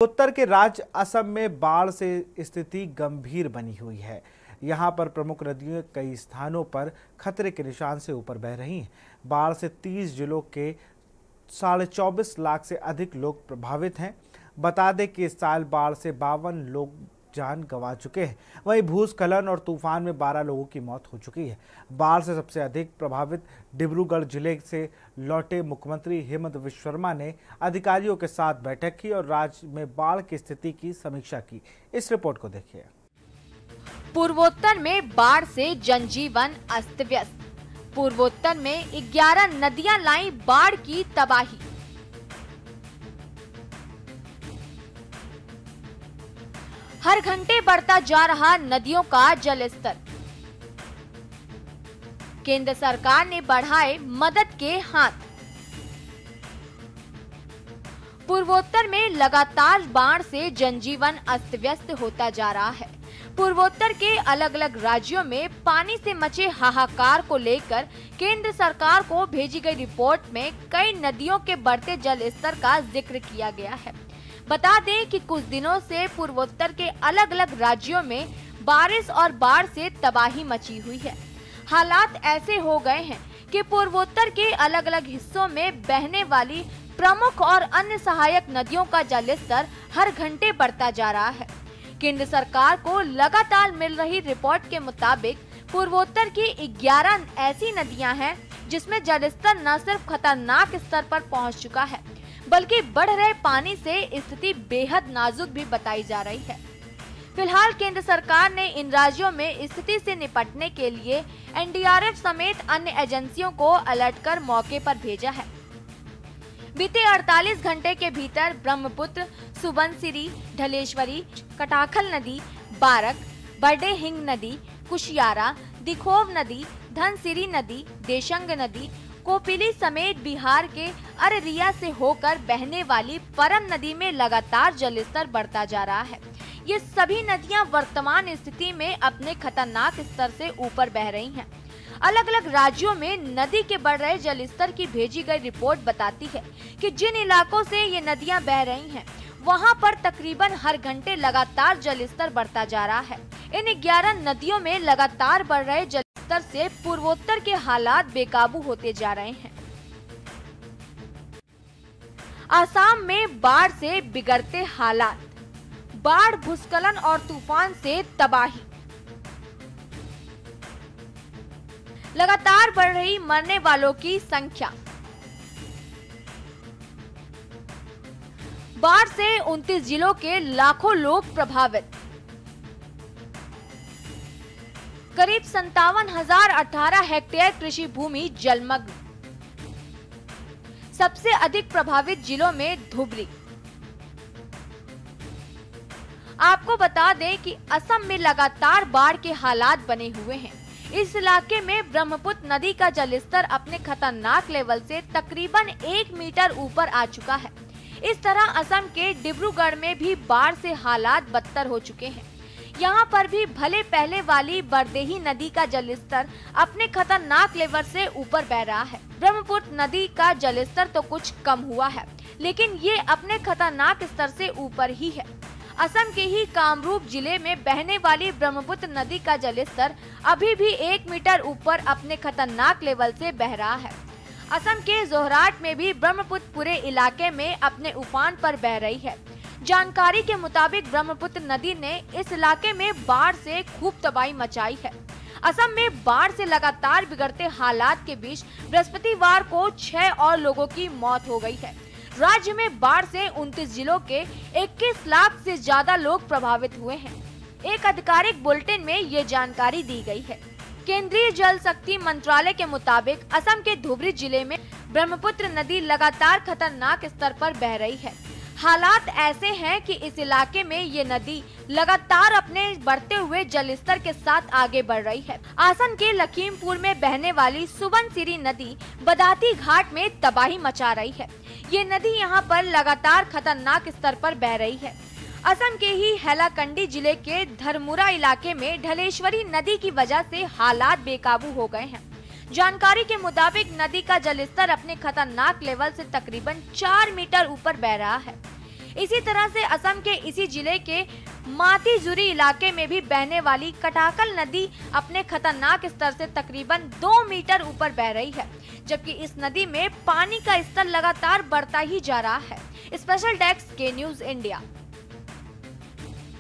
उत्तर के राज्य असम में बाढ़ से स्थिति गंभीर बनी हुई है। यहां पर प्रमुख नदियां कई स्थानों पर खतरे के निशान से ऊपर बह रही हैं। बाढ़ से 30 जिलों के 24.5 लाख से अधिक लोग प्रभावित हैं। बता दें कि इस साल बाढ़ से 52 लोग जान गंवा चुके हैं। वहीं भूस्खलन और तूफान में 12 लोगों की मौत हो चुकी है। बाढ़ से सबसे अधिक प्रभावित डिब्रूगढ़ जिले से लौटे मुख्यमंत्री हेमंत बिश्व शर्मा ने अधिकारियों के साथ बैठक की और राज्य में बाढ़ की स्थिति की समीक्षा की। इस रिपोर्ट को देखिए। पूर्वोत्तर में बाढ़ से जनजीवन अस्त व्यस्त। पूर्वोत्तर में 11 नदियां लाई बाढ़ की तबाही। हर घंटे बढ़ता जा रहा नदियों का जलस्तर। केंद्र सरकार ने बढ़ाए मदद के हाथ। पूर्वोत्तर में लगातार बाढ़ से जनजीवन अस्त व्यस्त होता जा रहा है। पूर्वोत्तर के अलग अलग राज्यों में पानी से मचे हाहाकार को लेकर केंद्र सरकार को भेजी गई रिपोर्ट में कई नदियों के बढ़ते जल स्तर का जिक्र किया गया है। बता दें कि कुछ दिनों से पूर्वोत्तर के अलग अलग राज्यों में बारिश और बाढ़ से तबाही मची हुई है। हालात ऐसे हो गए हैं कि पूर्वोत्तर के अलग अलग हिस्सों में बहने वाली प्रमुख और अन्य सहायक नदियों का जलस्तर हर घंटे बढ़ता जा रहा है। केंद्र सरकार को लगातार मिल रही रिपोर्ट के मुताबिक पूर्वोत्तर की 11 ऐसी नदियां हैं जिसमें जलस्तर न सिर्फ खतरनाक स्तर पर पहुंच चुका है, बल्कि बढ़ रहे पानी से स्थिति बेहद नाजुक भी बताई जा रही है। फिलहाल केंद्र सरकार ने इन राज्यों में स्थिति से निपटने के लिए एनडीआरएफ समेत अन्य एजेंसियों को अलर्ट कर मौके पर भेजा है। बीते 48 घंटे के भीतर ब्रह्मपुत्र, सुबनसिरी, ढलेश्वरी, कटाखल नदी, बारक, बड़े हिंग नदी, कुशियारा, दिखोव नदी, धनसिरी नदी, देशंग नदी, कोपिली समेत बिहार के अररिया से होकर बहने वाली परम नदी में लगातार जलस्तर बढ़ता जा रहा है। ये सभी नदियां वर्तमान स्थिति में अपने खतरनाक स्तर से ऊपर बह रही हैं। अलग अलग राज्यों में नदी के बढ़ रहे जलस्तर की भेजी गई रिपोर्ट बताती है कि जिन इलाकों से ये नदियां बह रही हैं, वहां पर तकरीबन हर घंटे लगातार जलस्तर बढ़ता जा रहा है। इन 11 नदियों में लगातार बढ़ रहे जलस्तर से पूर्वोत्तर के हालात बेकाबू होते जा रहे हैं। आसाम में बाढ़ से बिगड़ते हालात। बाढ़, भूस्खलन और तूफान से तबाही। लगातार बढ़ रही मरने वालों की संख्या। बाढ़ से 29 जिलों के लाखों लोग प्रभावित। करीब 57,018 हेक्टेयर कृषि भूमि जलमग्न। सबसे अधिक प्रभावित जिलों में धुबरी। आपको बता दें कि असम में लगातार बाढ़ के हालात बने हुए हैं। इस इलाके में ब्रह्मपुत्र नदी का जलस्तर अपने खतरनाक लेवल से तकरीबन 1 मीटर ऊपर आ चुका है। इस तरह असम के डिब्रूगढ़ में भी बाढ़ से हालात बदतर हो चुके हैं। यहाँ पर भी भले पहले वाली बरदेही नदी का जलस्तर अपने खतरनाक लेवल से ऊपर बह रहा है। ब्रह्मपुत्र नदी का जलस्तर तो कुछ कम हुआ है, लेकिन ये अपने खतरनाक स्तर से ऊपर ही है। असम के ही कामरूप जिले में बहने वाली ब्रह्मपुत्र नदी का जलस्तर अभी भी 1 मीटर ऊपर अपने खतरनाक लेवल से बह रहा है। असम के जोरहाट में भी ब्रह्मपुत्र पूरे इलाके में अपने उफान पर बह रही है। जानकारी के मुताबिक ब्रह्मपुत्र नदी ने इस इलाके में बाढ़ से खूब तबाही मचाई है। असम में बाढ़ से लगातार बिगड़ते हालात के बीच बृहस्पतिवार को 6 और लोगों की मौत हो गई है। राज्य में बाढ़ से 29 जिलों के 21 लाख से ज्यादा लोग प्रभावित हुए हैं। एक आधिकारिक बुलेटिन में ये जानकारी दी गई है। केंद्रीय जल शक्ति मंत्रालय के मुताबिक असम के धुबरी जिले में ब्रह्मपुत्र नदी लगातार खतरनाक स्तर पर बह रही है। हालात ऐसे हैं कि इस इलाके में ये नदी लगातार अपने बढ़ते हुए जलस्तर के साथ आगे बढ़ रही है। आसम के लखीमपुर में बहने वाली सुबनसिरी नदी बदाती घाट में तबाही मचा रही है। ये नदी यहाँ पर लगातार खतरनाक स्तर पर बह रही है। असम के ही हैलाकंडी जिले के धरमुरा इलाके में ढलेश्वरी नदी की वजह से हालात बेकाबू हो गए हैं। जानकारी के मुताबिक नदी का जलस्तर अपने खतरनाक लेवल से तकरीबन 4 मीटर ऊपर बह रहा है। इसी तरह से असम के इसी जिले के मातीजुरी इलाके में भी बहने वाली कटाकल नदी अपने खतरनाक स्तर से तकरीबन 2 मीटर ऊपर बह रही है, जबकि इस नदी में पानी का स्तर लगातार बढ़ता ही जा रहा है। स्पेशल डेस्क के न्यूज़ इंडिया।